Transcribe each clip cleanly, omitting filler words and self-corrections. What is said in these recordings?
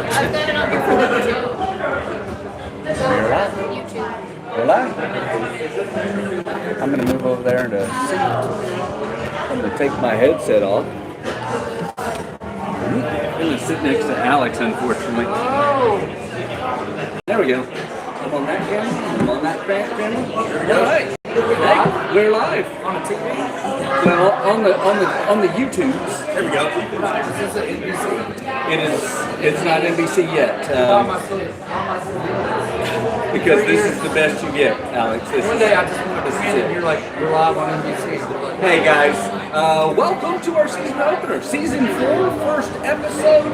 I've got it on here for YouTube. You're live. YouTube. You're live. I'm going to move over there to see. I'm going to take my headset off. I'm going to sit next to Alex, unfortunately. Oh. There we go. I'm on that camera. I'm on that camera. All right. Hey, we're live on the TV. Well, on the YouTubes. There we go. It's not NBC yet. Because this is the best you get, Alex. One day I just wanted to stand it. You're like, you're live on NBC. Hey guys, welcome to our season opener, season 4, first episode.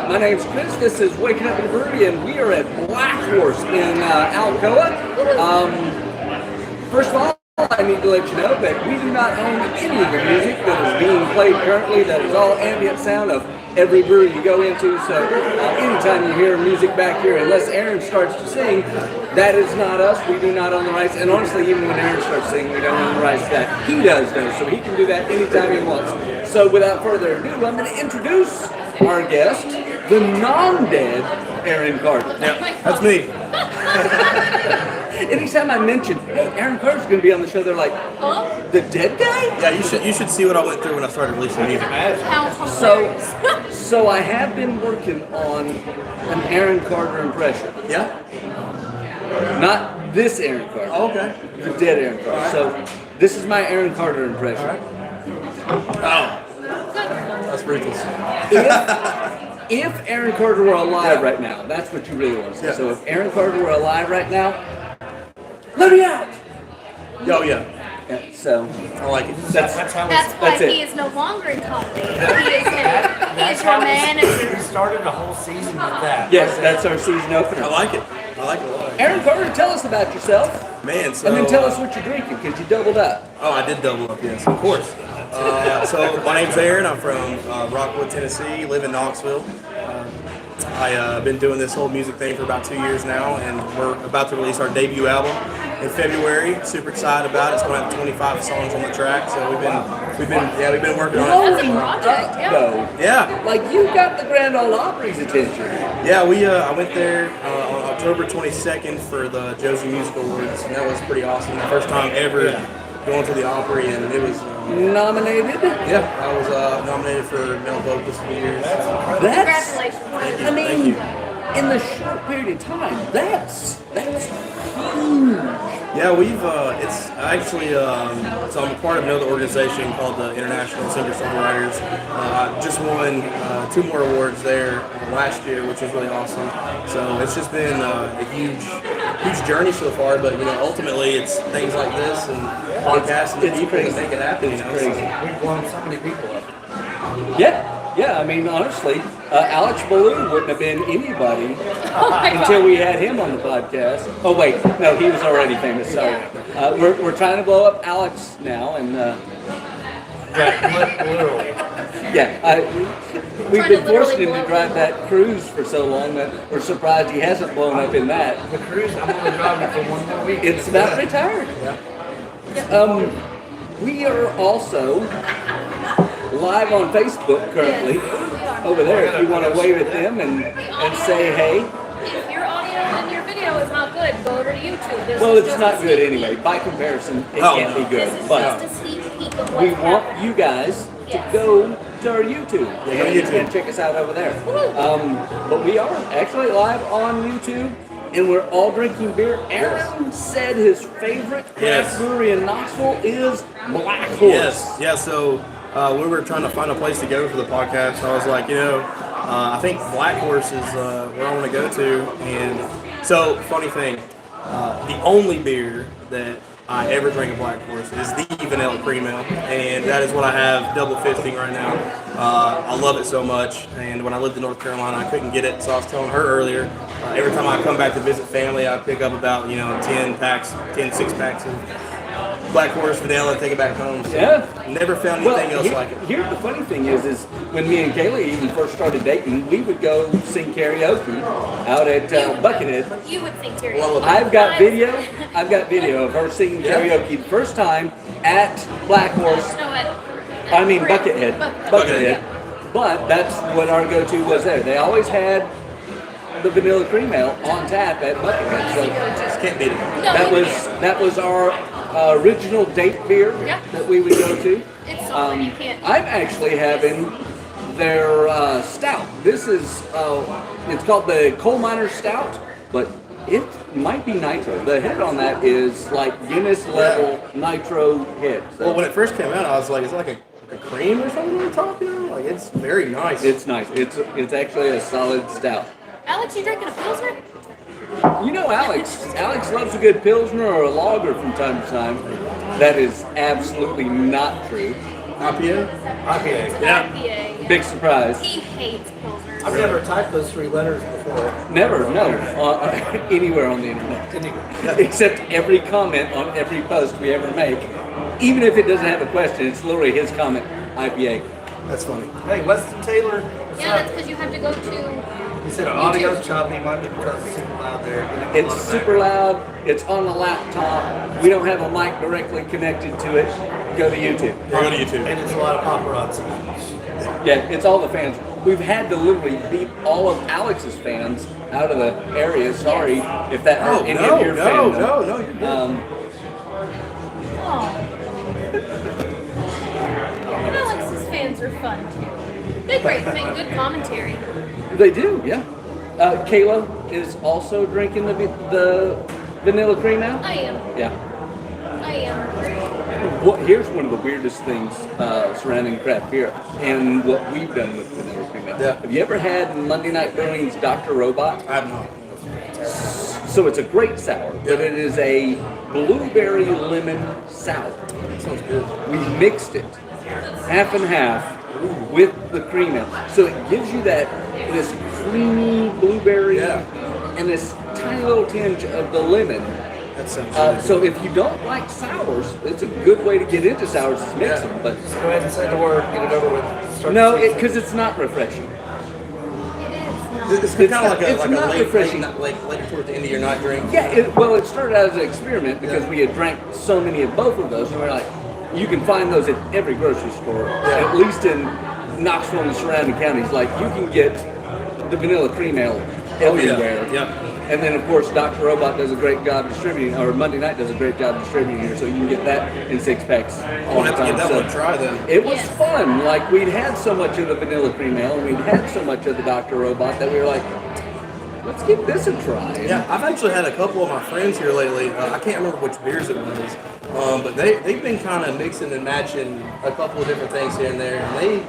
My name's Chris. This is Waking Up in the Brewery, and we are at Black Horse in Alcoa. First of all, I need to let you know that we do not own any of the music that is being played currently. That is all ambient sound of every brewery you go into. So anytime you hear music back here, unless Aaron starts to sing, that is not us. We do not own the rights. And honestly, even when Aaron starts singing, we don't own the rights to that. He does though, so he can do that anytime he wants. So without further ado, I'm going to introduce our guest, the non-dead Aaron Carter. Yeah, that's me. Anytime I mention, hey, Aaron Carter's going to be on the show, they're like, the dead guy? Yeah, you should see what I went through when I started releasing music. So I have been working on an Aaron Carter impression. Yeah? Not this Aaron Carter. Oh, okay. The dead Aaron Carter. Right. So this is my Aaron Carter impression. All right. Oh. That's ruthless. If Aaron Carter were alive right now, that's what you really want to say. Yeah. So if Aaron Carter were alive right now, let me out! Oh, yeah. Yeah, so I like it. That's why That's it. he is no longer in comedy. He is your manager. We started a whole season with that. yes, that's our season I opener. like it. I like it a lot. Aaron Carter, tell us about yourself, Man, so... and then tell us what you're drinking, because you doubled up. Oh, I did double up, yes, of course. So my name's Aaron. I'm from Rockwood, Tennessee. Live in Knoxville. I've been doing this whole music thing for about 2 years now, and we're about to release our debut album in February. Super excited about it. It's going to have 25 songs on the track, so we've been working on it. That's a project, yeah. Though. Yeah, Like, you got the Grand Ole Opry's attention. yeah. I went there on October 22nd for the Josie Music Awards, and that was pretty awesome. The first time ever going to the Opry, and it was. Nominated? Yeah, I was nominated for Male Vocalist of the Year. That's, Congratulations. I mean, in the short period of time, that's huge. Yeah, we've, it's actually, so I'm a part of another organization called the International Singer-Songwriters. I just won 2 more awards there last year, which was really awesome. So it's just been a huge journey so far, but, ultimately it's things like this and podcasts and the It's people crazy. that make it happen, It's So- crazy. We've blown so many people up. Yeah, I mean, honestly, Alex Ballou wouldn't have been anybody Oh my until God. we had him on the podcast. Oh, wait, no, he was already famous, sorry. We're trying to blow up Alex now, and Literally. we've Trying been to forcing him literally to drive that cruise for so long that we're surprised he hasn't blown up in that. The cruise, I'm only driving for 1 more week. It's about retired. We are also live on Facebook currently. Over there, if you want to wave at them and say hey. If your audio and your video is not good, go over to YouTube. This Well, is it's just not a good sneak anyway. peek. By comparison, it Oh, can't be This good. is But just a sneak peek of we what's want happening. you guys to Yes. go to our YouTube. And you YouTube. can check us out over there. But we are actually live on YouTube, and we're all drinking beer. Aaron said his favorite craft Yes. brewery in Knoxville is Black Horse. Yes, yeah. So we were trying to find a place to go for the podcast. I was like, I think Black Horse is where I want to go to. And so, funny thing, the only beer that I ever drink at Black Horse is the Vanilla Cream Ale, and that is what I have double fisting right now. I love it so much, and when I lived in North Carolina, I couldn't get it, so I was telling her earlier, every time I come back to visit family, I pick up about 10 6-packs of Black Horse Vanilla, take it back home. So Yeah. never found anything else like it. Here's the funny thing is when me and Kaylee even first started dating, we would go sing karaoke out at Buckethead. You would think karaoke. Well, I've got video of her singing Yeah. karaoke the first time at Black Horse. No, at Buckethead. Buckethead. But that's what our go-to was there. They always had the Vanilla Cream Ale on tap at Buckingham. So Just can't beat it. that was our original date beer Yeah. that we would go to. It's solid. You can't. I'm actually having their stout. This is it's called the Coal Miner Stout, but it might be nitro. The head on that is like Guinness level nitro head. So Well, when it first came out, I was like, is it like a cream or something on top? You know, like it's very nice. it's nice. It's actually a solid stout. Alex, you drinking a Pilsner? You know, Alex loves a good Pilsner or a lager from time to time. That is absolutely not true. IPA. IPA. Yeah. IPA. Big surprise. He hates Pilsners. I've never typed those 3 letters before. Never, no, anywhere on the internet. Except every comment on every post we ever make. Even if it doesn't have a question, it's literally his comment, IPA. That's funny. Hey, Weston Taylor. Yeah, that's because you have to go to. He said audio's choppy, might be because it's super loud there. It's super loud, it's on the laptop, we don't have a mic directly connected to it. Go to YouTube. Go to YouTube. And it's a lot of paparazzi. Yeah, it's all the fans. We've had to literally beat all of Alex's fans out of the area. Sorry if that hurt any of your fans. No, you're good. Oh. Alex's fans are fun too. They make good commentary. They do, yeah. Kayla is also drinking the vanilla cream now. I am. Yeah. I am. Here's one of the weirdest things surrounding craft beer and what we've done with vanilla cream ale. Yeah. Have you ever had Monday Night Brewing's Dr. Robot? I have not. So it's a great sour, but it is a blueberry lemon sour. Sounds good. We mixed it half and half with the cream ale. So it gives you this creamy blueberry and this tiny little tinge of the lemon. That sounds good. So if you don't like sours, it's a good way to get into sours is mix them. But Just go ahead and say the word, get it over with. Start no, the season. because it's not refreshing. It is not. It's kind of it's like not a refreshing. late toward the end of your night drink. Yeah, it started out as an experiment because we had drank so many of both of those, and we were like, you can find those at every grocery store, at least in Knoxville and the surrounding counties. Like, you can get the vanilla cream ale everywhere. Yeah. And then, of course, Dr. Robot does a great job distributing, or Monday Night does a great job distributing here, so you can get that in 6-packs all I'll the have to time. give that So one a try then. it was Yes. fun. Like, we'd had so much of the vanilla cream ale, and we'd had so much of the Dr. Robot that we were like, let's give this a try. Yeah, I've actually had a couple of my friends here lately. I can't remember which beers it was, but they've been kind of mixing and matching a couple of different things here and there, and they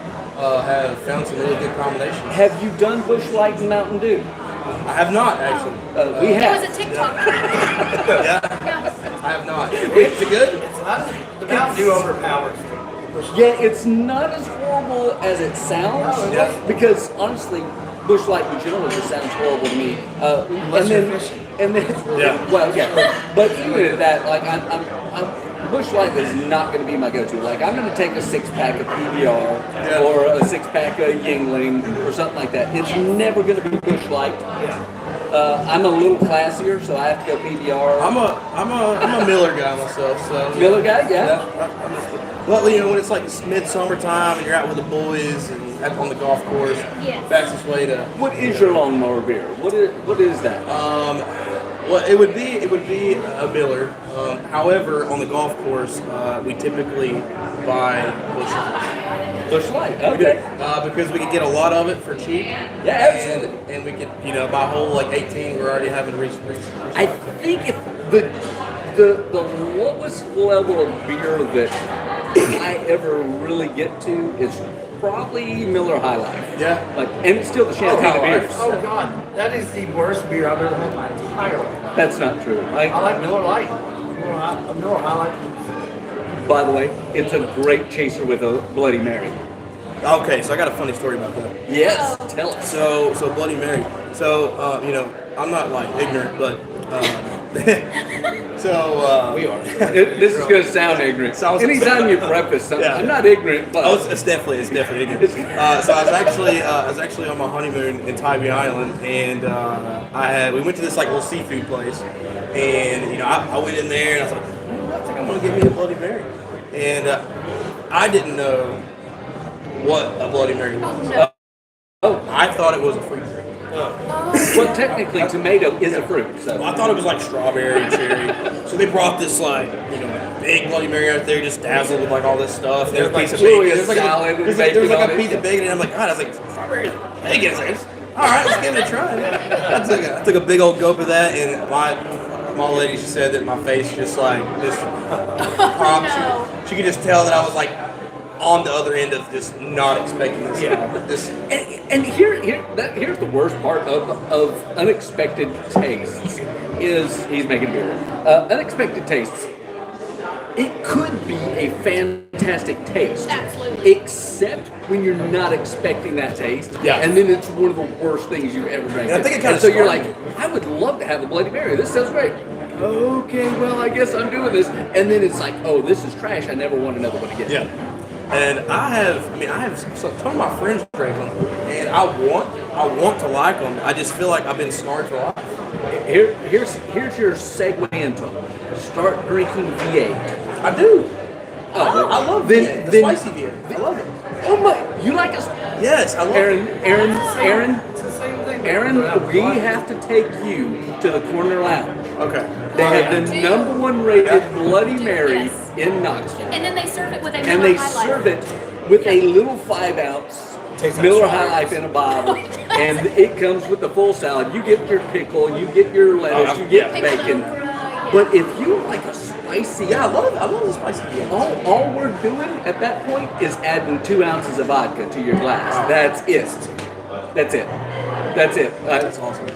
have found some really good combinations. Have you done Busch Light and Mountain Dew? I have not actually. We It have. was a TikTok. Yeah, Yeah. I have not. Is it good? It's not the Mountain Dew overpowers. Yeah, it's not as horrible as it sounds. Yeah. Because honestly, Busch Light in general just sounds horrible to me. Unless you're fishing. and then, Yeah. well, yeah. But even at that, like I'm Busch Light is not going to be my go-to. Like I'm going to take a 6-pack of PBR or a 6-pack of Yingling or something like that. It's never going to be Busch Light. I'm a little classier, so I have to go PBR. I'm a Miller guy myself, so Miller guy, yeah. Well, you know, when it's like midsummertime and you're out with the boys and out on the golf course, Yes. fastest way to. What is your lawnmower beer? What is that? Well, it would be a Miller. However, on the golf course, we typically buy Busch Light. Busch Light. Okay. Because we could get a lot of it for cheap. Yeah, absolutely. And we could, by hole like 18, we're already having reached. I think if the lowest level of beer that I ever really get to is probably Miller High Life. Yeah. Like, and it's still the champagne of beers. Oh God, that is the worst beer I've ever had in my entire life. That's not true. I like Miller Lite. Miller High Life. By the way, it's a great chaser with a Bloody Mary. Okay, so I got a funny story about that. Yes, tell us. So Bloody Mary. So I'm not like ignorant, but We are. This is going to sound ignorant. Anytime you preface something, Yeah. I'm not ignorant, but Oh, it's definitely ignorant. So I was actually on my honeymoon in Tybee Island, and we went to this like little seafood place, and I went in there and I was like, I think I'm gonna give me a Bloody Mary, and I didn't know what a Bloody Mary was. No. oh, I thought it was a free drink. Well, technically, tomato is a fruit. So I thought it was like strawberry and cherry. So they brought this like, big Bloody Mary out there, just dazzled with like all this stuff. There's a piece of literally bacon. a There's like salad with there's bacon like on a it. piece of bacon, and I'm like, God, I was like, strawberry bacon. It's like, all right, let's give it a try. I took a big old gulp of that, and my lady, she said that my face just like just she could just tell that I was like on the other end of just not expecting this. This And here's the worst part of unexpected tastes is he's making beer. Unexpected tastes. It could be a fantastic taste. Absolutely. Except when you're not expecting that taste. Yeah. And then it's one of the worst things you've ever drank. And I think it kinda so you're started- like, I would love to have a Bloody Mary. This sounds great. Okay, well, I guess I'm doing this. And then it's like, oh, this is trash. I never want another one again. Yeah. And I have so a ton of my friends drink them, and I want to like them. I just feel like I've been scarred for life. Here's your segue into it. Start drinking V8. I do. Oh, I love then- V8, the then- spicy V8. I love it. Oh my! You like us, Yes, I love it. Aaron? We have to take you to the Corner Lounge. Okay. They have the Dude. #1 rated Bloody Mary Yes. in Knoxville, And then they serve it with a and Miller they High Life. serve it with a little 5-ounce Tastes like Miller High strawberries. Life in a bottle, and it comes with the full salad. You get your pickle, you get your lettuce, you get yeah. bacon. Pickled okra, yeah. But if you like a spicy, Yeah, I love the spicy V8. all we're doing at that point is adding 2 ounces of vodka to your glass. That's it. That's it. That's it. That's awesome.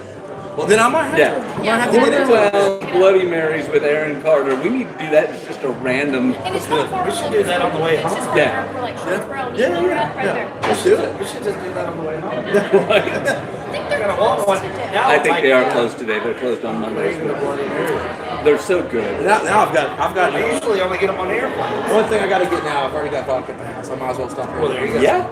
Well, then I might have Yeah. to. I might have to get Corner into it. Lounge Bloody Marys with Aaron Carter. We need to do that. It's just a random. And it's not far We should from do that on the way It's home. just Yeah. we're like Shrewsboro, Yeah, right there. Let's do it. We should just do that on the way home. I think they're Gotta walk close one. today. Now I it's think like, they are yeah, closed today. They're closed on Mondays. bring the Bloody Mary. They're so good. Now I've got. I usually only get them on airplanes. One thing I got to get now. I've already got vodka at the house. I might as well stop here. Well, there you go. Yeah.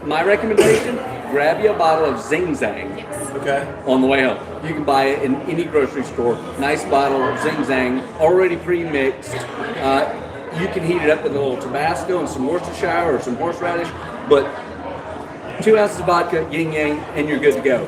My recommendation: grab you a bottle of Zing Zang Yes. Okay. on the way home. You can buy it in any grocery store. Nice bottle of Zing Zang, already pre-mixed. You can heat it up with a little Tabasco and some Worcestershire or some horseradish, but 2 ounces of vodka, yin yang, and you're good to go.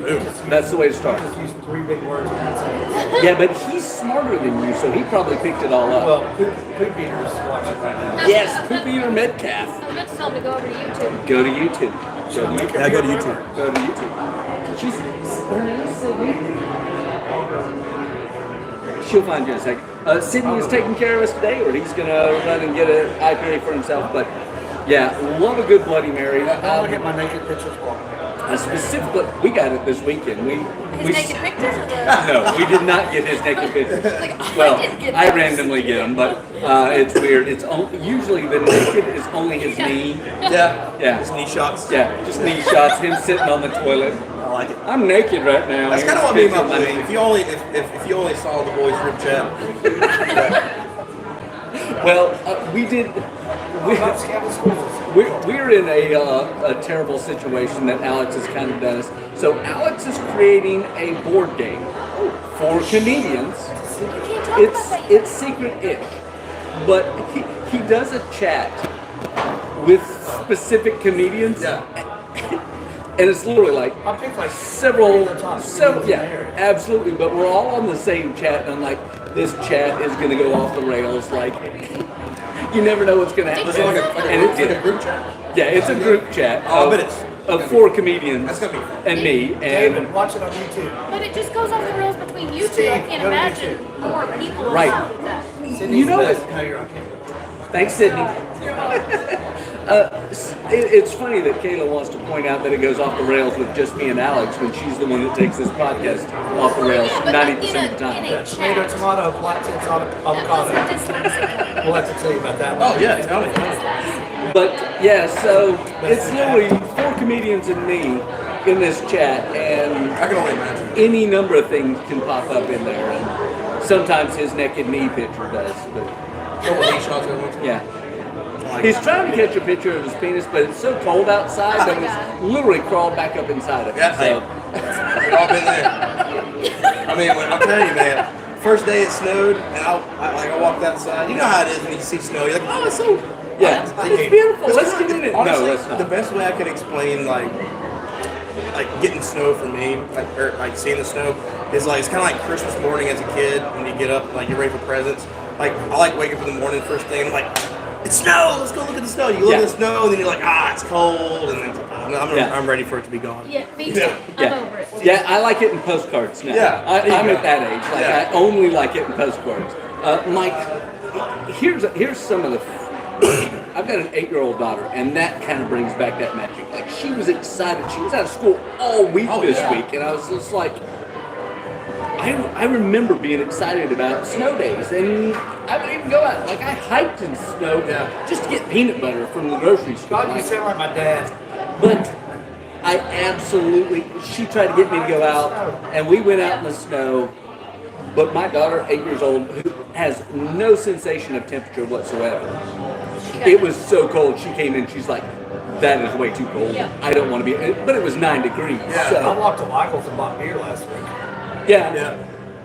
That's the way to start. Just use 3 big words in that sentence. Yeah, but he's smarter than you, so he probably picked it all up. Well, Poop Eater's watching right now. Yes, Poop Eater Metcalf. I was about to tell them to go over to YouTube. Go to YouTube. Go to YouTube. Yeah, go to YouTube. Go to YouTube. She's her name is Sydney. She'll find you in a second. Sydney is taking care of us today, or he's gonna run and get an IPA for himself. But yeah, love a good Bloody Mary. I'll get my naked pictures walking. Specifically, we got it this weekend. His naked pictures of the. No, we did not get his naked pictures. Like, Well, I didn't get I those. randomly get them, but it's weird. It's usually the naked is only his knee. Yeah. Yeah. Just knee shots. Yeah, just knee shots. Him sitting on the toilet. I like it. I'm naked right now. That's Here's kind of what a me and my picture of boys. If you only saw the boys group chat. Well, we did. About Scandal Schools. We're in a terrible situation that Alex has kind of done us. So Alex is creating a board game for comedians. You can't talk about that yet. It's secret-ish, but he does a chat with specific comedians. Yeah. And it's literally like I picked like several, the top yeah, comedians absolutely. But we're all on the same chat, and I'm like, this chat is gonna go off the rails. Like, you never know what's gonna happen. Is it like And it did. a group chat? Yeah, it's a group chat Oh, of, but it's- of 4 comedians That's gonna be fun. and me, and David, watch it on YouTube. But it just goes off the rails between you two. I Steve, can't go to imagine more people Right. involved with that. you know Sydney's it. the best. No, you're on camera. Thanks, Sydney. It's funny that Kayla wants to point out that it goes off the rails with just me and Alex when she's the one that takes this podcast off the rails Yeah, but 90% of the time. in a Tomato, chat. tomato, black tits, avocado. Dyslexic. We'll have to tell you about that. Oh yeah, tell me. But yeah, so it's literally 4 comedians and me in this chat, and I can only imagine. any number of things can pop up in there. And sometimes his naked knee picture does, but Couple knee shots at once. yeah. Like, He's trying to catch a picture of his penis, but it's so cold outside that it's literally crawled back up inside of him. Yeah, So, we've all been there. I mean, I'll tell you, man. First day it snowed, and I walked outside. You know how it is when you see snow. You're like, oh, it's so. yeah, it's beautiful. Let's get in it. Honestly, No, let's not. the best way I could explain like like getting snow for me, like seeing the snow is like it's kind of like Christmas morning as a kid when you get up, like you're ready for presents. Like I like waking up in the morning first thing, and I'm like, it's snow. Let's go look at the snow. You look at the snow, and then you're like, it's cold, and then I'm ready for it to be gone. Yeah, me too. I'm over it. Yeah, I like it in postcards now. Yeah, I'm at that age. Like I only like it in postcards. Mike, here's some of the. I've got an 8-year-old daughter, and that kind of brings back that magic. Like she was excited. She was out of school all week this week, and I was just like, I remember being excited about snow days, and I would even go out. Like I hiked in snow just to get peanut butter from the grocery store. God, you sound like my dad. But I absolutely, she tried to get me to go out, and we went out in the snow. But my daughter, 8 years old, who has no sensation of temperature whatsoever, it was so cold. She came in, she's like, that is way too cold. Yeah. I don't want to be, but it was 9 degrees. I So, walked to Michael's and bought beer last week. yeah.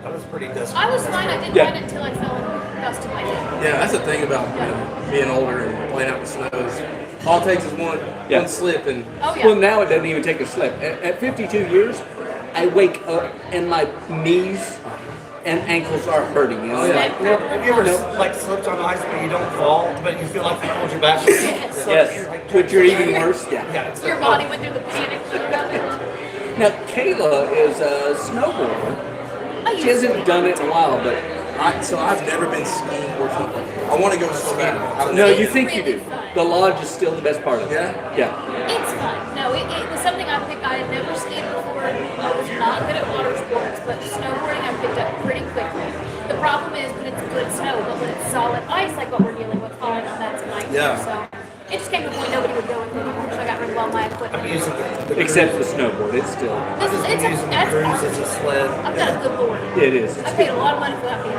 That was pretty desperate. I was fine. I didn't mind it until I fell and dusted my head. Yeah, that's the thing about being older and playing out in the snow is all it takes is one slip and Oh yeah. Well, now it doesn't even take a slip. At 52 years, I wake up and my knees and ankles are hurting. You know? Have you ever like slipped on ice but you don't fall, but you feel like you pulled your back? Yes, but you're even worse. Yeah. Your body went through the panic mode of it. Now, Kayla is a snowboarder. She hasn't done it in a while, but I've never been skiing or something. I want to go so bad. no, It's you think you really do. fun. The lodge is still the best part of it. Yeah. It's fun. No, it was something I picked. I had never skied before. I was not good at water sports, but snowboarding I picked up pretty quickly. The problem is when it's good snow, but when it's solid ice, like what we're dealing with, falling on that's a nightmare. Yeah. So it just came to a point nobody would go with it anymore, so I got rid of all my equipment. I'm using the Except the snowboard, it's still. This is I'm using the that's cruise as art. a sled. I've got a good board. It is. I paid a lot of money for that board.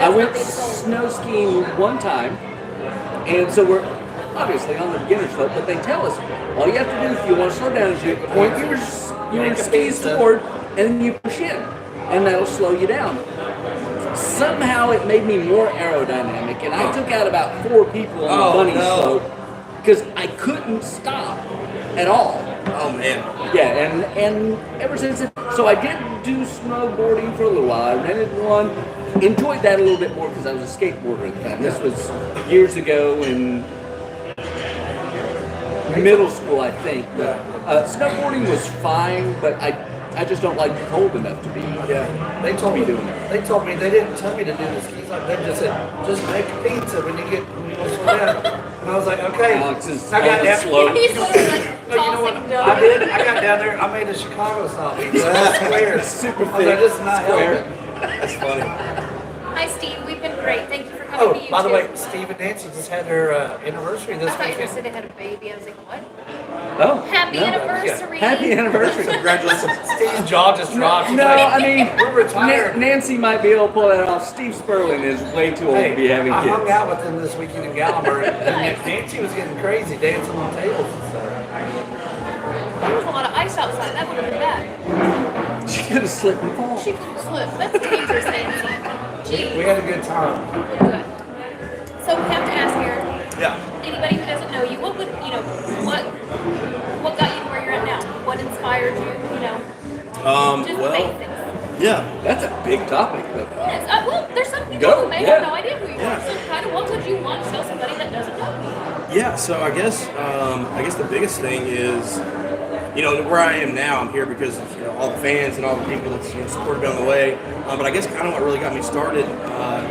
I That's went not being sold. snow skiing one time, and so we're obviously on the beginner slope, but they tell us all you have to do if you want to slow down is you point your skis forward and then you push in, and that'll slow you down. Somehow it made me more aerodynamic, and I took out about 4 people on the bunny slope because I couldn't stop at all. Oh man. Yeah, and ever since it, so I did do snowboarding for a little while. I rented one, enjoyed that a little bit more because I was a skateboarder at the time. This was years ago in middle school, I think. Snowboarding was fine, but I just don't like the cold enough to be. They told me doing it. They told me they didn't tell me to do the skis. Like they just said, just make pizza when you go slow down. And I was like, okay. Alex is I got on down. slow. He's literally like But you know what? tossing dough. I did. I got down there. I made a Chicago style pizza. Square. Super I was like, thick, this is not square. helping. That's funny. Hi, Steve. We've been great. Thank you for coming Oh, to YouTube. by the way, Steve and Nancy just had their anniversary I this thought you weekend. said they had a baby. I was like, what? Oh, Happy no. anniversary. Happy anniversary. Congratulations. Steve's jaw just dropped. He's No, like, I mean, we're retired. Nancy might be able to pull that off. Steve Sperling is way too old Hey, to be having I kids. hung out with him this weekend in Gallimard, and Nancy was getting crazy, dancing on tables and stuff. There was a lot of ice outside. That would have been bad. She could have slipped and fallen. She could have slipped. That's dangerous, Nancy. We Jeez. had a good time. Good. So we have to ask here, Yeah. anybody who doesn't know you, what would, what got you to where you're at now? What inspired you, just Well, basics. yeah. That's a big topic. But Yes, well, there's some people Go, who may yeah. have no idea who you are, so kind of what would you want to tell somebody that doesn't know you? Yeah, so I guess the biggest thing is, where I am now. I'm here because of all the fans and all the people that supported me on the way. But I guess kind of what really got me started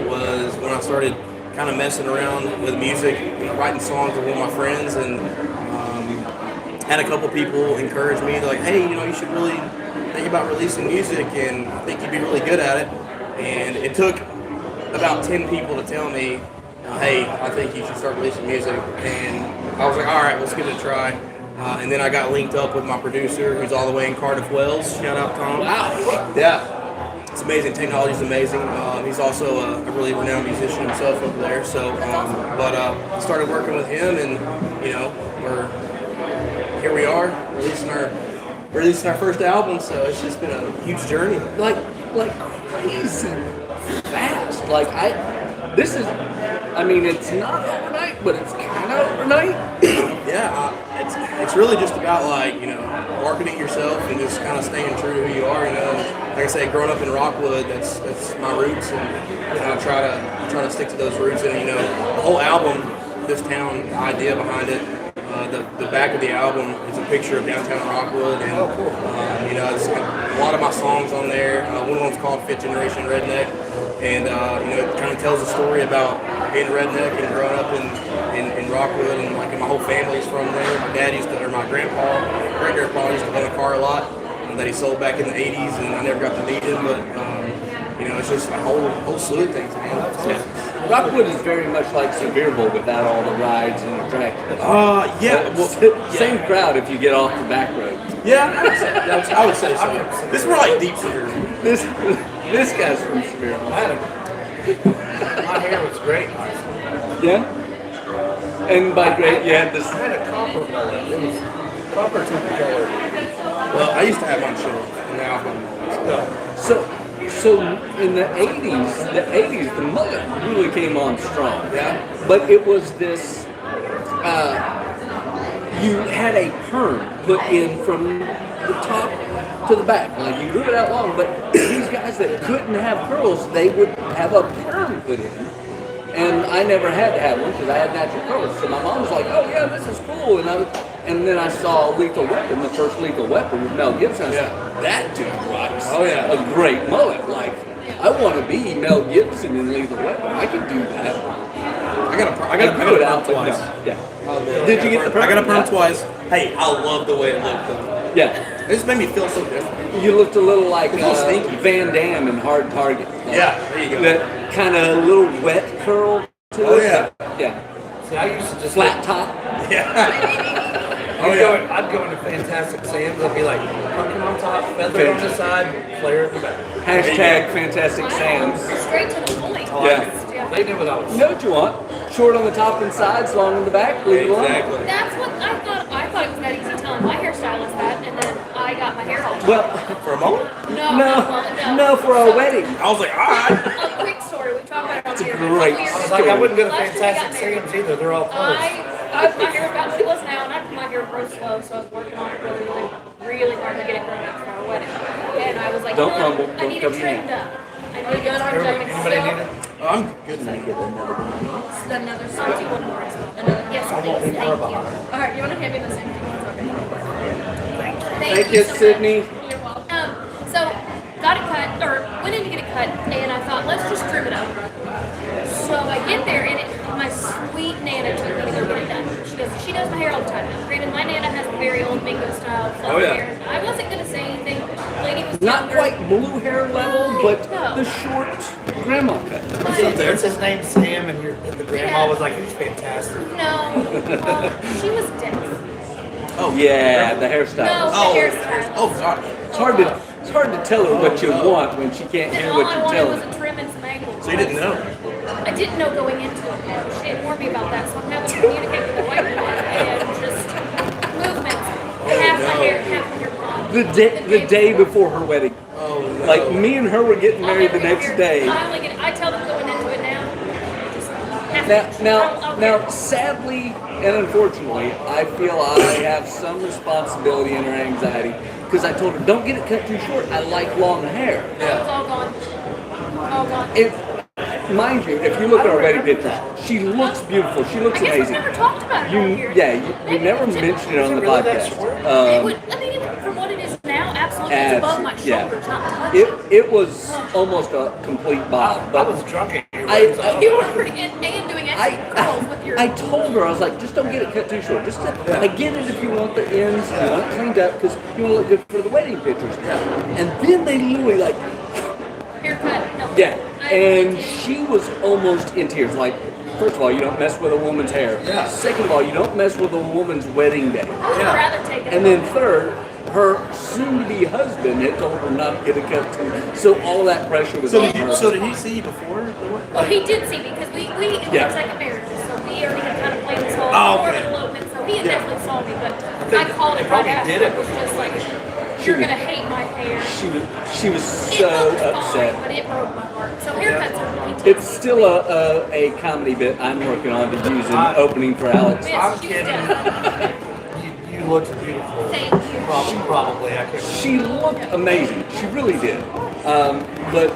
was when I started kind of messing around with music, writing songs with one of my friends, and had a couple people encourage me. They're like, "Hey, you should really think about releasing music, and I think you'd be really good at it." And it took about 10 people to tell me, "Hey, I think you should start releasing music." And I was like, "All right, let's give it a try." And then I got linked up with my producer, who's all the way in Cardiff, Wales. Shout out, Tom. wow. Yeah, it's amazing. Technology's amazing. He's also a really renowned musician himself over there. So, I started working with him, and here we are releasing our first album. So it's just been a huge journey. like crazy fast. It's not overnight, but it's kind of overnight. Yeah, it's really just about like, you know, marketing yourself and just kind of staying true to who you are. You know, like I say, growing up in Rockwood, that's my roots, and you know, I try to stick to those roots. And you know, the whole album, this town, the idea behind it. The back of the album is a picture of downtown Rockwood, and you know, it's got a lot of my songs on there. One of them's called Fifth Generation Redneck, and you know, it kind of tells a story about being a redneck and growing up in Rockwood, and like my whole family's from there. My dad used to, or my great grandpa used to own a car a lot that he sold back in the '80s, and I never got to meet him, but you know, it's just a whole slew of things, man. Yeah. Rockwood is very much like Sevierville without all the rides and attractions. Yeah. Well, Same crowd if you get off the back road. Yeah, I would say so. This is more like deep Sevierville. This guy's from Sevierville. My hair was great in high school. Yeah? And by great, you had this. I had a copper mullet. It was copper tooth color. Well, I used to have mine short, and now I've got mullet. So in the 80s, the mullet really came on strong. Yeah. But it was this, you had a perm put in from the top to the back. Like you grew it out long, but these guys that couldn't have curls, they would have a perm put in. And I never had to have one because I had natural curls. So my mom was like, "Oh yeah, this is cool." And then I saw Lethal Weapon, the first Lethal Weapon with Mel Gibson. I said, "That dude rocks." Oh yeah, a great mullet. Like I want to be Mel Gibson in Lethal Weapon. I could do that. I got a perm twice. No. Yeah. Did you get the perm? I got a perm twice. Hey, I love the way it looked though. Yeah. It just made me feel so different. You looked a little like stinky. Van Damme in Hard Target. Like, Yeah, there you go. That kind of little wet curl to Oh, it. yeah. Yeah. See, I used to just Flat top. Yeah. Oh yeah. I'd go into Fantastic Sam's. I'd be like, pumpkin on top, feather on the side, flare in the back. Hashtag Fantastic Sam's. Straight to the point. Yeah. They knew what I was. You know what you want? Short on the top and sides, long on the back. Leave it alone. Exactly. That's what I thought. I thought it was that easy telling my hairstylist that, and then I got my hair all. Well, For a moment, no, for a wedding. I was like, all right. A quick story. We talked about it on here. great I was like, I wouldn't go to Fantastic Sam's either. They're all closed. My hair about what it was now, and I my hair grows slow, so I was working on it really hard to get it grown up for our wedding. And I was like, Don't you know, crumble, I need don't it cover your trimmed up. I need it trimmed up. Anybody need it? I'm good now. Another salty one more as well. Yes, please. Thank you. All right, you want to hand me the same thing? Okay. Thank you, so much. Sydney. You're welcome. So, got it cut, or went in to get it cut, and I thought, let's just trim it up. So I get there, and my sweet Nana took me to go get it done. She does my hair all the time. Granted, my Nana has the very old bingo style fluffy hair. I wasn't going to say anything. Lady was Not younger. quite blue hair level, but No. the short grandma cut. What's his name? Sam, and the grandma was like, it's fantastic. No, she was deaf. Oh Yeah, the hairstyle. No, Oh. the hairstyle. Oh gosh. It's hard to tell her what you want when she can't And hear all what I you're wanted telling was her. a trim and some angles. So you didn't know? I didn't know going into it. No, she didn't warn me about that, so I'm having to communicate with the white woman and just movements. Half my hair, half my hair gone. The day before her wedding. Oh no. Like me and her were getting I'll married the never next hear- day. I tell them going into it now. Just half Now, sadly and unfortunately, I feel I have some responsibility in her anxiety because I told her, don't get it cut too short. I like long hair. It's all gone. All gone. Mind you, if you look at our wedding pictures, she looks beautiful. She looks I guess amazing. we've never talked about it on here. You never mentioned it on the really that podcast. short? It would, I mean, from what it is now, absolutely, it's above my shoulders, not touching. It was almost a complete bob. I But was drunk at your I- wedding, so You were pretty, and doing extra curls with your. I told her, I was like, just don't get it cut too short. I get it if you want the ends, you want it cleaned up because you want to look good for the wedding pictures. And then they literally like, haircut. No. yeah. I And did. she was almost in tears. Like, first of all, you don't mess with a woman's hair. Yeah. Second of all, you don't mess with a woman's wedding day. I would rather take it. And then third, her soon-to-be husband had told her not to get a cut too. So all of that pressure was So on her. did he see you before? Well, he did see me because we Yeah. were second marriages, so we already had kind of played this whole Oh, forward okay. elopement. So he had Yeah. definitely saw me, but I called it right probably after. did it It was just like, you're gonna hate my hair. She was It so looked upset. fine, but it broke my heart. So haircuts are It's still a comedy bit I'm working on to use in opening for Alex. Yes, I'm she was kidding. deaf. looked beautiful. Thank you. Probably, I can't remember. She looked amazing. She really did. But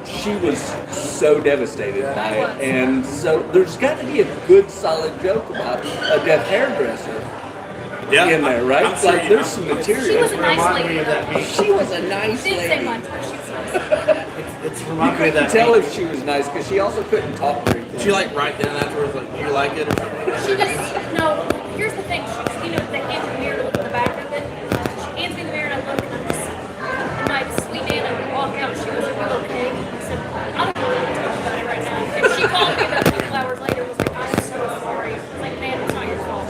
she was so devastated by it. And so there's got to be a good, solid joke about a deaf hairdresser in there, right? I'm sure Like, you- there's some She material. was a nice Remind me lady. of that though. meme. She was a nice Didn't say lady. much, but she was nice. It's You reminded me of couldn't that. tell meme. if she was nice because she also couldn't talk very good. She like right down afterwards, like, do you like it? Or something? She just, no, here's the thing. She, you know, the hands in the mirror to look at the back of it. She hands me the mirror and I look and I'm just, and my sweet Nana would walk out. She goes, "Are you okay?" I said, "I don't know what to talk about it right now." And she called me about a couple hours later and was like, "I'm so sorry." I was like, "Man, it's not your fault."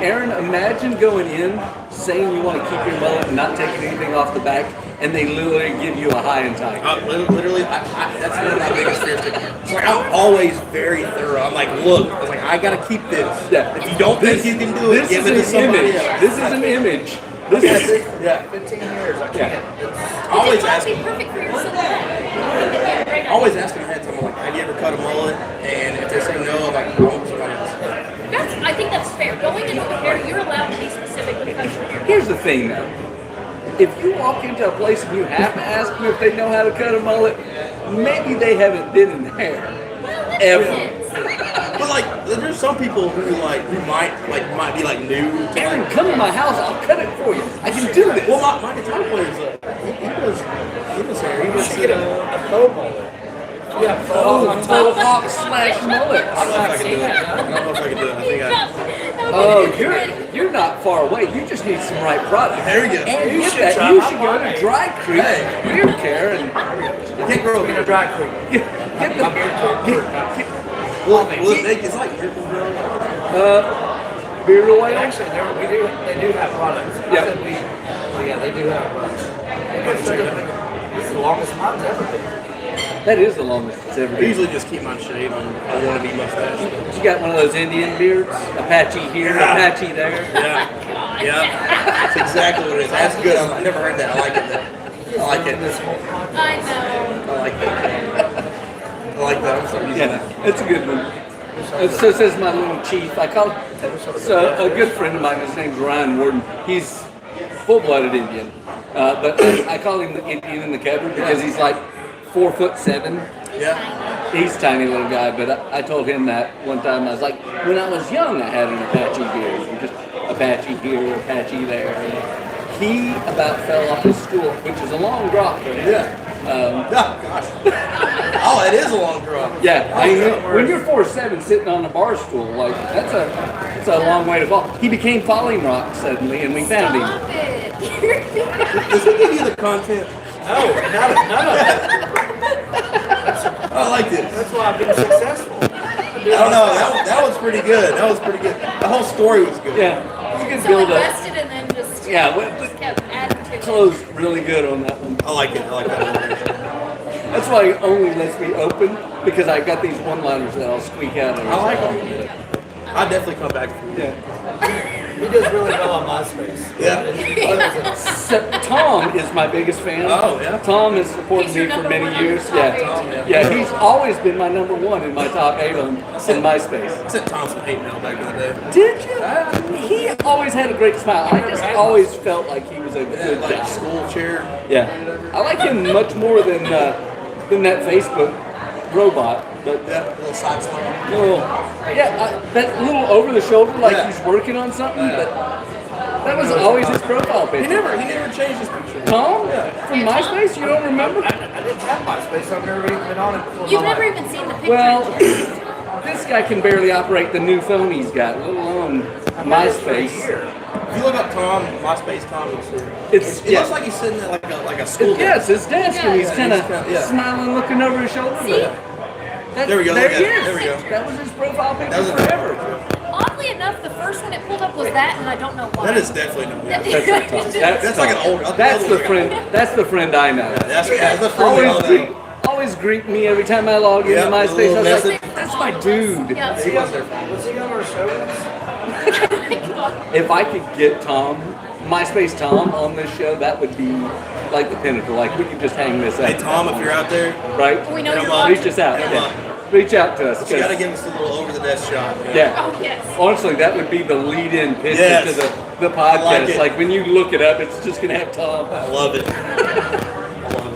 Aaron, imagine going in saying you want to keep your mullet and not taking anything off the back, and they literally give you a high and tight. Literally, that's one of my biggest fears. It's like, I'm always very thorough. I'm like, look, I was like, I gotta keep this. Yeah. If you don't think you can do it, This give is it to an somebody image. else. This is an image. This is, Yeah. 15 years, I Yeah. can't. Always It's not ask be me. perfect for your silhouette. Always asking ahead of time, like, have you ever cut a mullet? And if they say no, I'm like, no, somebody else. I think that's fair. Going into the hair, you're allowed to be specific when it comes to your hair. here's the thing though. If you walk into a place and you have to ask them if they know how to cut a mullet, maybe they haven't been in hair Well, that ever. depends. But like, there's some people who might be like new to Aaron, like. come to my house. I'll cut it for you. I can do this. Well, my guitar player's he was here. He was Get a faux mullet. Yeah, Oh, faux Mohawk slash mullet. I don't know if I can do it. I don't know if I can do it. I think I. Oh, you're not far away. You just need some right product. There we go. And You get should that. try You my should go to product. Dry Creek Hey. Beard Care and You can't grow in a a dry creek. get the Well, it's like Triple beard oil. Actually, they do have products. I Yeah. said yeah, they do have products. This is the longest mine's ever been. That is the longest it's ever I been. usually just keep mine shaved on a wannabe mustache. You got one of those Indian beards? Apache here, Apache there. Yeah. Yeah. That's exactly what it is. That's good. I never heard that. I like it though. I like it. This whole I know. I like that. I like that. I'm sorry. Yeah, it's a good one. So says my little chief. I call so a good friend of mine. His name's Ryan Warden. He's full-blooded Indian, but I call him the Indian in the cupboard because he's like 4'7". Yeah. He's a tiny little guy, but I told him that one time. I was like, when I was young, I had an Apache beard. And just Apache here, Apache there. And he about fell off his stool, which is a long drop for him. Yeah. Oh gosh. Oh, it is a long drop. Yeah, I mean, when you're 4'7" sitting on a bar stool, like that's a long way to fall. He became Falling Rock suddenly, and we found him. Stop it. Does he give you the content? no, none of it. I like this. That's why I've been successful. I don't know. That was pretty good. That was pretty good. The whole story was good. Yeah, you can So build up. invested and then just Yeah, just kept adding to it. Closed really good on that one. I like it. I like that. That's why he only lets me open because I got these one-liners that I'll squeak out. I like it. I'll definitely come back for you. Yeah. He does really well on MySpace. Yeah. So, Tom is my biggest fan. Oh, yeah? Tom has supported He's me your for number many one on years. the top Yeah. eight. Tom, yeah. Yeah, he's always been my number one in my top 8 on MySpace. I sent Tom some hate mail back in the day. Did you? He always had a great smile. I just always felt like he was a good Like guy. school chair. Yeah, I like him much more than that Facebook robot. But Yeah, a little side slam. that little over the shoulder, like Yeah. he's working on something. But that was always his profile He picture. never changed his picture. Tom from MySpace, you don't remember? I didn't have MySpace. I've never even been on it before. You've never even seen the picture. Well, this guy can barely operate the new phone he's got, let alone MySpace. If you look up Tom, MySpace Tom, you'll see. It's It looks like he's sitting at like a school. Yeah, it's his desk, and he's Yeah, kind of he's kinda- yeah. smiling, looking over his shoulder. See? There we go, There look he at it. is. There we go. That was his profile picture That was a- forever. Oddly enough, the first one it pulled up was that, and I don't know why. That is definitely not That- me. That's not Tom. That's like an old. That's the friend. That's the friend I know. That's the friend we all Always greet, know. always greet me every time I log into Yeah, MySpace. I was that's like, that's my dude. Yeah. He was there. Was he on our show? If I could get Tom, MySpace Tom, on this show, that would be like the pinnacle. Like we could just hang this up. Hey Tom, if you're out there, right? We know Come you're on. Reach watching. us out. Come Yeah. on. Reach out to us. you gotta 'cause- give us a little over the desk shot. Yeah. Oh, yes. Honestly, that would be the lead-in pitch Yes. into the podcast. like it. Like when you look it up, it's just gonna have Tom. I love it. I love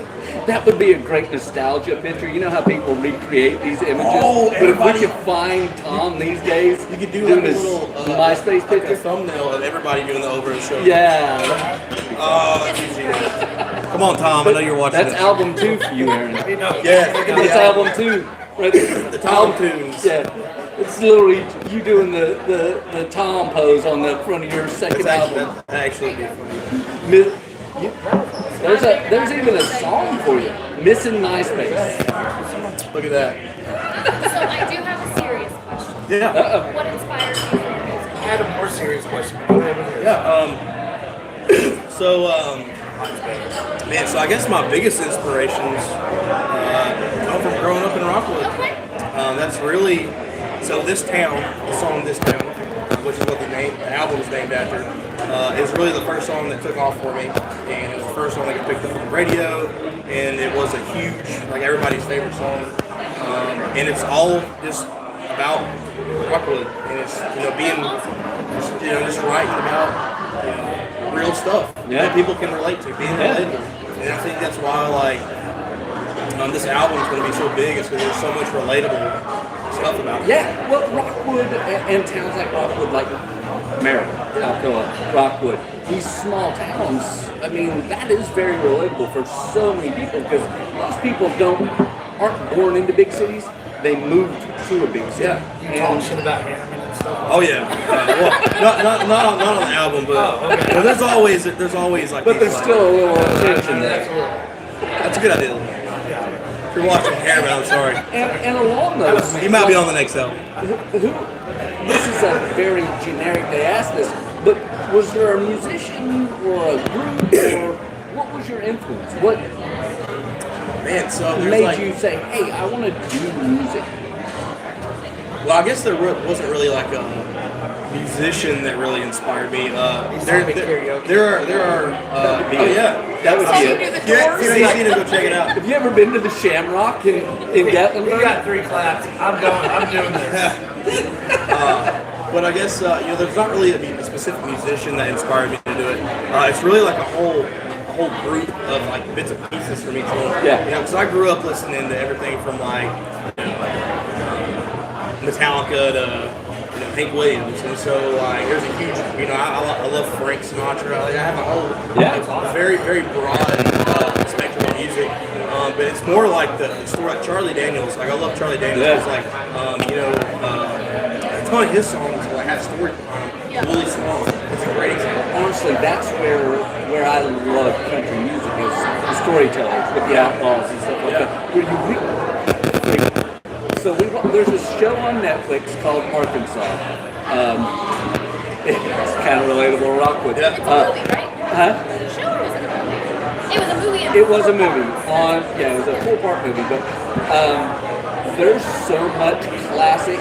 it. That would be a great nostalgia picture. You know how people recreate these images? Oh, but if we everybody- could find Tom these days, You could do doing like a his little MySpace like a picture. thumbnail of everybody doing the over show. Yeah, Oh, that's easy. Come on, Tom. I know you're watching that's this. album 2 for you, Aaron. You know, Yeah, look at That's the album 2. Right there. The Tom tunes. Yeah. It's literally you doing the Tom pose on the front of your second That's actually, album. that actually would be funny. Mi- you- There's even a song for you. Missing MySpace. Look at that. So I do have a serious question. Yeah. Uh-oh. What inspired you for your music? I had a more serious question. But whatever it is. Yeah. Man, so I guess my biggest inspirations come from growing up in Rockwood. Okay. That's really so. This town, the song "This Town," which is what the album is named after, is really the first song that took off for me, and it was the first song that got picked up on the radio, and it was a huge, like everybody's favorite song, and it's all just about Rockwood, and it's being, just writing about real stuff that people can relate to, being relatable, and I think that's why this album is going to be so big, is because there's so much relatable stuff about it. Yeah, well, Rockwood and towns like Rockwood, like Merrill, Alcoa, Rockwood, these small towns, I mean, that is very relatable for so many people because most people aren't born into big cities, they moved to a big city. Yeah, you talk shit about Hammerman and stuff. Oh yeah, well, not on the album, but there's always like. But these, there's like- still a little attention there. Absolutely. That's a good idea. If you're watching Hammerman, I'm sorry. And along those, You might be on the next album. this is a very generic, they asked this, but was there a musician or a group or what was your influence? What Man, so there's made like, you say, hey, I want to do music? well, I guess there wasn't really like a musician that really inspired me. There are. Oh yeah, That would So be you it. knew the yeah. Doors? If you need to go check it out. Have you ever been to the Shamrock in We Gatlinburg? got 3 claps. I'm doing this. But I guess there's not really a specific musician that inspired me to do it. It's really like a whole group of like bits and pieces from each one. Yeah. Because I grew up listening to everything from like Metallica to Hank Williams, and so like there's a huge I love Frank Sinatra. I have a whole very very broad spectrum of music. But it's more like the story like Charlie Daniels. Like I love Charlie Daniels. Yeah. It's like a ton of his songs like have story behind them. Yeah. Really small. It's a great example. Honestly, that's where I love country music is the storytellers with the Outlaws and stuff like that. Where there's a show on Netflix called Arkansas. It's kind of relatable to Rockwood. Yeah. It's a movie, right? Huh? The show or was it a movie? It was a movie. It was a movie it was a 4-part movie, but there's so much classic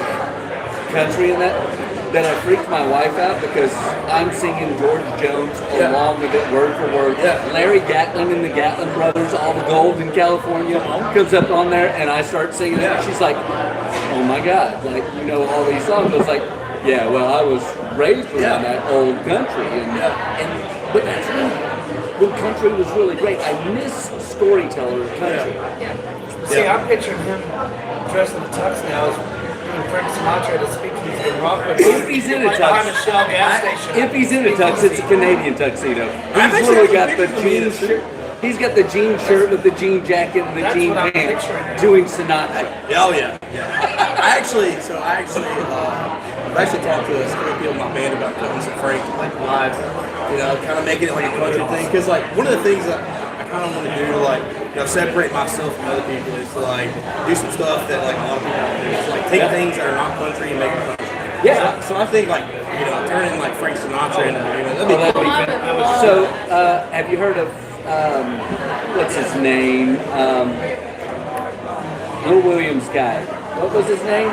country in that I freaked my wife out because I'm singing George Jones along with it word for word. Yeah. Larry Gatlin and the Gatlin Brothers, All the Gold in California, comes up on there and I start singing it. And she's like, oh my God, like you know all these songs. I was like, yeah, well I was raised around that old country but that's when country was really great. I miss storyteller country. See, I'm picturing him dressed in the tux now as Frank Sinatra to speak to these in Rockwood. If he's in a Like behind tux, a Shell gas station. if he's in a tux, it's a Canadian tuxedo. I He's bet literally you got have the pictures of me jean in this shirt. He's got the jean shirt with the jean jacket and the That's jean what I'm pants picturing. doing Sinatra. Oh yeah. I actually talked to a couple people in my band about cutting some Frank like live, kind of making it like a country thing. Because like one of the things that I kind of want to do to like separate myself from other people is to like do some stuff that like a lot of people don't do. It's like take things that are not country and make them country. Yeah. So I think like turning like Frank Sinatra into that'd be that'd cool. be So, have you heard of what's his name? Lil Williams guy. What was his name?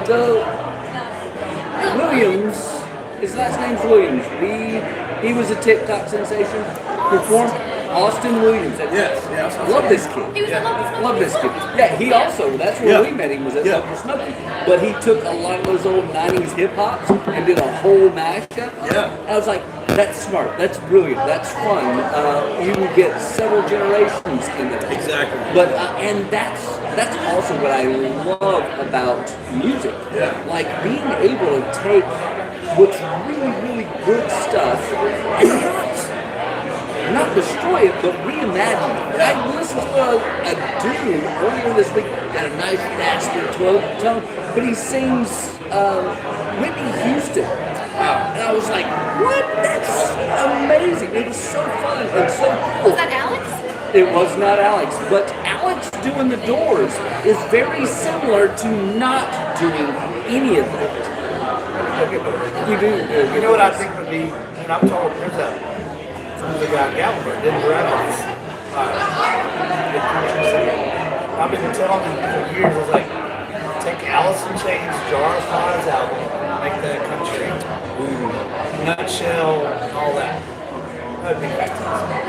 The Williams. His last name's Williams. He was a TikTok sensation. Performed. Austin Williams. Yes, yes. Love this kid. He was in Love Smoky. Love this kid. Yeah, he also, that's where we met him, was at Yeah. Love Smoky. But he took a lot of those old 90s hip hops and did a whole mashup. Yeah. I was like, that's smart, that's brilliant, that's fun. You can get several generations in there. Exactly. But, and that's also what I love about music. Yeah. Like being able to take what's really, really good stuff and not destroy it, but reimagine it. I listened to a dude earlier this week, got a nice raspy tone, but he sings Whitney Houston. Wow. And I was like, what? That's amazing. It was so fun and so cool. Was that Alex? It was not Alex, but Alex doing the Doors is very similar to not doing any of it. You do. You know what I think would be, and I'm told there's a guy Galvin didn't realize. I've been telling him for years, I was like, take Alice in Chains, Jar of Flies album, make that country, Nutshell, all that. That'd be fantastic.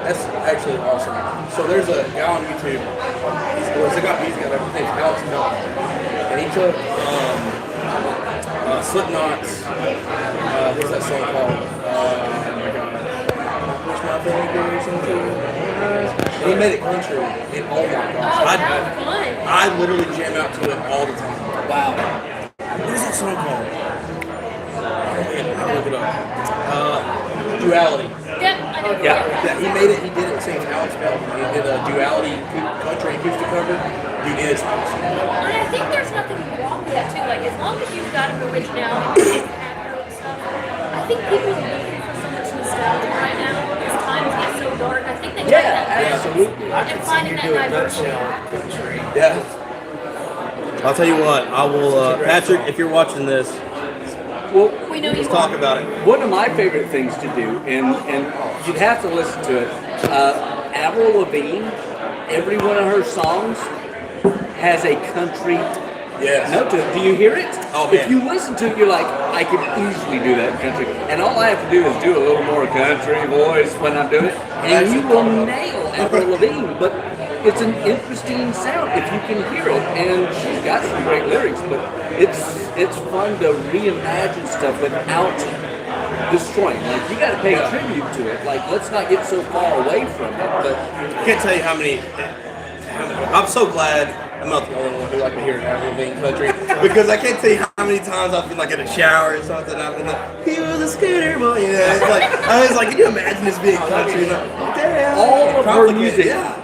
That's actually awesome. So there's a guy on YouTube. He's got music out there. His name's Alex Miller, and he took Slipknot's. What's that song called? Push my fingers into your eyes. And he made it country. And oh my Oh, gosh, that was fun. I literally jam out to it all the time. Wow. What is that song called? Oh man, I gotta look it up. Duality. Yep, I know. Yeah, he made it. He did it. Same Alex Melton. He did a Duality country acoustic cover. Dude, it's awesome. And I think there's nothing wrong with that too. Like as long as you've got an originality and have your own stuff, I think people are looking for so much nostalgia right now because times get so dark. I think they take that balance absolutely. I and could see finding you that doing diversity. Nutshell country. Yeah. I'll tell you what. I will, Patrick. If you're watching this, Well, We know you let's talk about it. one of my favorite things to do, and you'd have to listen to it, Avril Lavigne, every one of her songs has a country Yes. note to it. Do you hear it? Oh, If man. you listen to it, you're like, I could easily do that country. And all I have to do is do a little more country voice when I do it, and you will nail Avril Lavigne. But it's an interesting sound if you can hear it, and she's got some great lyrics. But it's fun to reimagine stuff without destroying. Like you got to pay tribute to it. Like let's not get so far away from it. But I can't tell you how many. I'm so glad I'm not the only one who like to hear Avril Lavigne country because I can't tell you how many times I've been like in a shower or something. I've been like, "He was a scooter boy," you know. It's like I was like, "Can you imagine this being country?" Like, damn, all of her complicated. music. Yeah.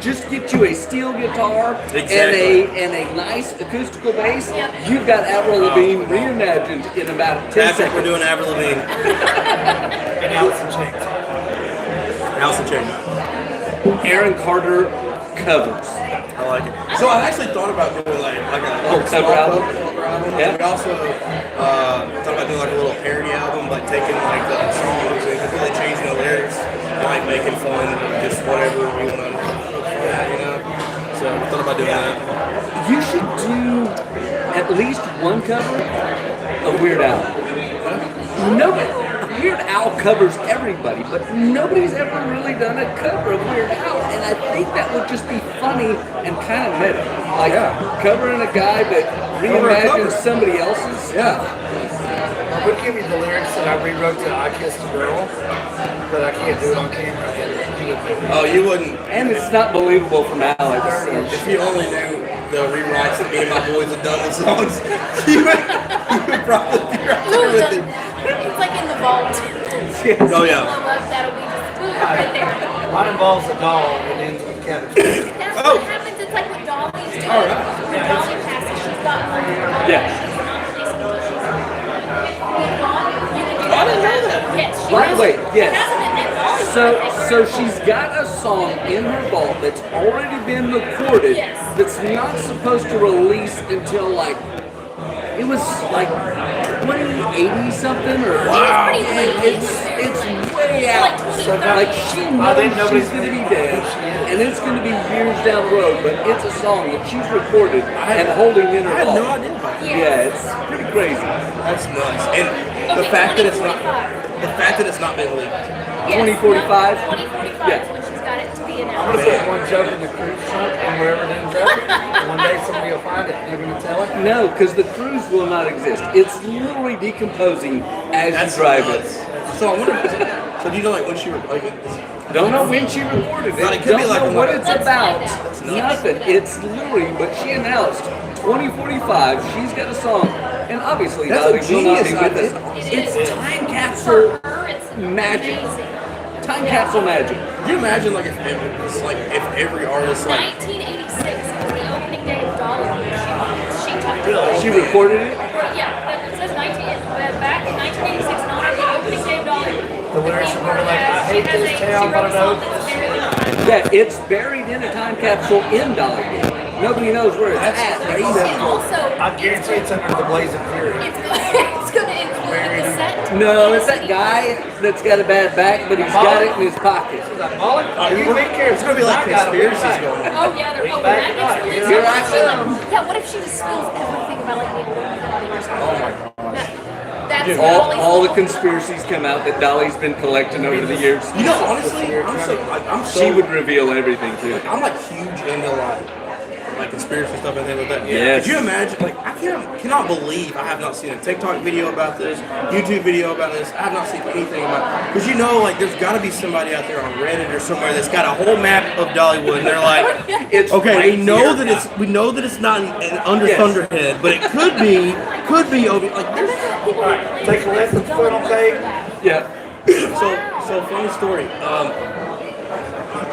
Just get you a steel guitar Exactly. and a nice acoustical bass. Yep. You've got Avril Lavigne reimagined in about 10 Patrick, seconds. we're doing Avril Lavigne. And Alice in Chains. Allison Chain. Aaron Carter covers. I like it. So I actually thought about doing like a Oh, cover album? cover album. Yeah. We also thought about doing like a little parody album, like taking like the songs and completely changing the lyrics and like making fun of just whatever we want to, you know. So we thought about doing that. You should do at least one cover of Weird Al. Nobody, Weird Al covers everybody, but nobody's ever really done a cover of Weird Al, and I think that would just be funny and kind of meta. Like covering a guy that Cover a cover. reimagines somebody else's. Yeah. I would give you the lyrics that I rewrote to I Kissed a Girl, but I can't do it on camera. You would do it. Oh, you wouldn't. And it's not believable from Alex. If you only knew the rewrites that me and my boys have done with songs, you would probably be right there with it. It's like in the vault. Oh yeah. Blow up, that'll be just right there. Mine involves a doll and ends with cabbage. That's Oh. what happens. It's like what Dolly's doing. All right. When Dolly passes, she's got one. Yeah. She's not releasing until she's moved on. You can do I didn't know that. Yes. She By the has- way, yes. She hasn't been Dolly. So she's got a song in her vault that's already been recorded Yes. that's not supposed to release until like it was like 2080 something or Wow. and it's way out. So now- Like she I knows think nobody's she's gonna be gonna dead, know who she is. and it's gonna be years down the road. But it's a song that she's recorded and holding in her I had vault. no idea about that. Yeah, it's pretty crazy. That's nuts. And the Okay, fact that it's not. 2025. the fact that it's not been leaked. Yes, 2045? 2045 Yeah. is when she's got it to be I'm announced. gonna put one joke in the cruise trunk and wherever it ends up, one day somebody will find it. You're gonna tell it. No, because the cruise will not exist. It's literally decomposing as you drive it. So I wonder. So do you know like when she like? Don't know when she recorded But it. it could be Don't like know what one- it's Let's about. find out. Nothing. It's literally, but she announced 2045. She's got a song, and obviously That's a Dolly will not be genius with idea. us. It It's is. time For capsule her, it's magic. amazing. Time capsule magic. Can you imagine like if it was like if every artist like 1986 was the opening day of Dollywood. She talked about She recorded it. Yeah, it says 19, back in 1986, in honor of the opening day of Dollywood. The lyrics are gonna be like, I hate this town, but I know this. Yeah, it's buried in a time capsule in Dollywood. Nobody knows where it's at. But And except for- also, I guarantee it's under the blaze of fury. it's going to include the set. No, it's that guy that's got a bad back, but he's got it in his pocket. Molly, you make care. it's gonna be like conspiracies going on. Oh, yeah, they're when that gets released. You're what if she, right. yeah, what if she just spills everything about like the Illuminati or something? Oh my gosh. That's All the Dolly's conspiracies come out that Dolly's been collecting over the years. You know, honestly, I'm so She would reveal everything too. I'm like huge into like conspiracy stuff and things like that. Yes. Could you imagine? Like, I cannot believe I have not seen a TikTok video about this, YouTube video about this. I have not seen anything about it. Because you know, like, there's got to be somebody out there on Reddit or somewhere that's got a whole map of Dollywood, and they're like, It's okay, right we know here. that it's not under Yes. Thunderhead, but it could be over. Like, there's Alright, take a left at the funnel page. Yeah. so funny story.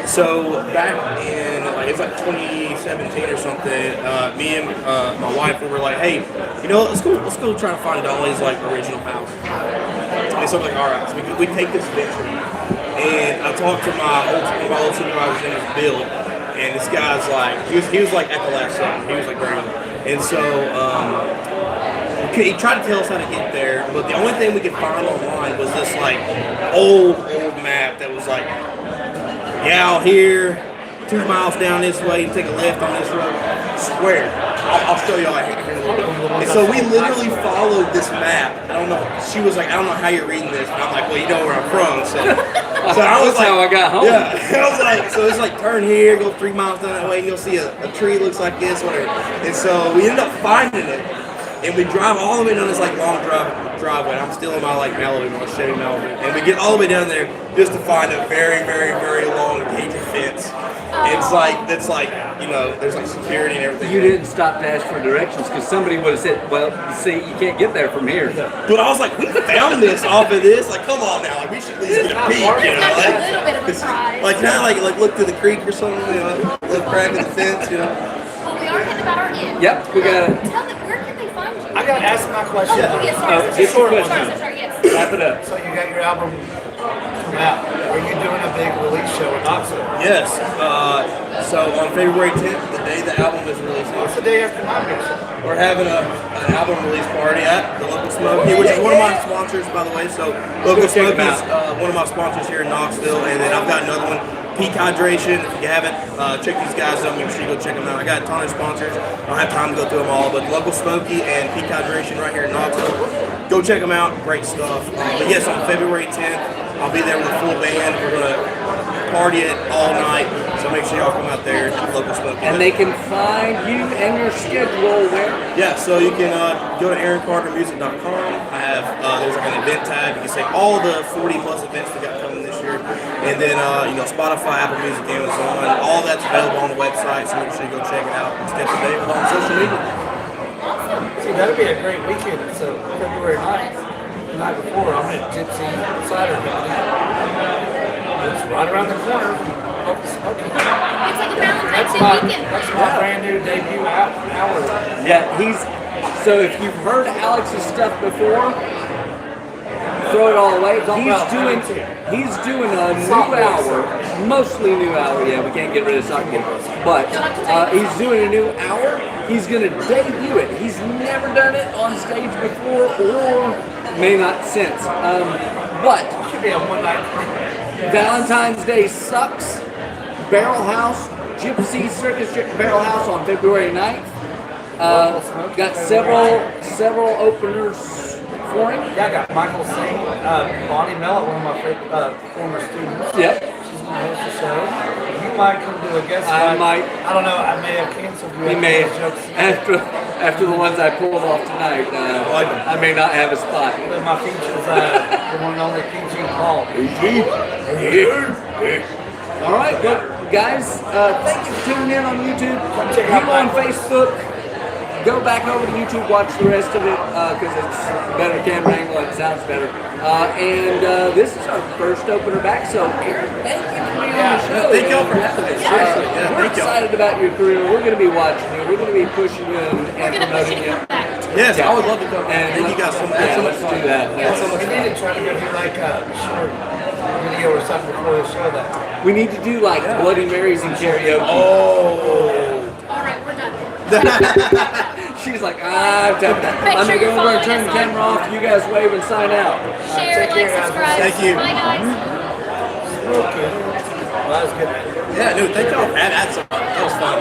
So back in like it's like 2017 or something, me and my wife we were like, hey, you know, let's go try to find Dolly's like original house. And so I'm like, all right, so we take this venture. And I talked to one of my old supervisor's name is Bill, and this guy's like, he was like at the last second, he was like very young. And so he tried to tell us how to get there, but the only thing we could find online was this like old map that was like, yeah, out here, 2 miles down this way, you take a left on this road. Swear, I'll show y'all here in a little bit. And so we literally followed this map. I don't know. She was like, I don't know how you're reading this, but I'm like, well, you know where I'm from, so I was That's how I got home. Yeah, I was like, so it's like turn here, go 3 miles down that way, and you'll see a tree looks like this, whatever. And so we ended up finding it. And we drive all the way down this like long driveway. I'm still in my like Malibu, my Chevy Malibu, and we get all the way down there just to find a very, very, very long gated fence. It's like you know, there's like security and everything. You didn't stop to ask for directions because somebody would have said, well, you see, you can't get there from here. But I was like, we found this off of this. Like, come on now, like we should at least get a peek, you know? That's Like, a little bit of a prize. like now, like look through the creek or something, you know, look crack in the fence, you know. Well, we are hitting about our end. Yep, we got it. Tell them, where can they find you? I gotta ask my question. Oh, yes, sorry. Oh, it's your sorry, question. sorry, yes. Wrap it up. So you got your album come out. Are you doing a big release show in Knoxville? Yes. So on February 10th, the day the album is released, What's the day after my big show? we're having an album release party at the Local Smoky, which is one of my sponsors, by the way. So Local check 'em Smoky is one of my sponsors here in Knoxville, and then I've got another one, Peak Hydration. If you haven't checked these guys out, make sure you go check them out. I got a ton of sponsors. I don't have time to go through them all, but Local Smoky and Peak Hydration right here in Knoxville. Go check them out. Great stuff. But yes, on February 10th, I'll be there with a full band. We're gonna party it all night. So make sure y'all come out there to Local Smoky. And they can find you and your schedule where? Yeah, so you can go to AaronCarterMusic.com. I have there's like an event tab. You can see all the 40 plus events we got coming this year, and then you know Spotify, Apple Music, Amazon, all that's available on the website. So make sure you go check it out and stay up to date on social media. See, that'll be a great weekend. So February 9th, the night before, I'm at Gypsy Cider Company. It's right around the corner. Local Smoky. It's like a Valentine's Day That's weekend. my brand new debut hour. Yeah, so if you've heard Alex's stuff before, throw it all away. He's doing a new hour, mostly new hour. Yeah, we can't get rid of Sock Game. But he's doing a new hour. He's gonna debut it. He's never done it on stage before, or may not since. But Should be a one night. Valentine's Day Sucks, Barrel House, Gypsy Circus Barrel House on February 9th. Got several openers for him? Yeah, I got Michael Singh, Bonnie Mellett, one of my former students. Yep. She's going to host the show. You might come do a guest I spot. might. I don't know. I may have canceled you. He after may those jokes. after the ones I pulled off tonight. I may not have a spot. But my features, the one and only PG Paul. All right, well, guys, thank you for tuning in on YouTube. check You out on Black Horse. Facebook. Go back over to YouTube, watch the rest of it because it's better camera angle and it sounds better. This is our first opener back, so Aaron, thank you for being on the show. Thank y'all for having us. Seriously, yeah, We're thank y'all. excited about your career. We're going to be watching you. We're going to be pushing you and We're gonna push promoting you you. to come back. Yes, I would love to come. And Thank you guys so much. Yeah, let's do that. We need to try to go do like a short video or something before the show that time. We need to do like Bloody Marys and karaoke. Oh. All right, we're done. She's like, I'm tapping out. Make I'm sure gonna you're go over and following turn the us on- camera off. You guys wave and sign out. Share, take like, care, guys. subscribe. Thank you. Bye, guys. Okay. Well, that was good. Yeah, dude, thank y'all. That's that was fun.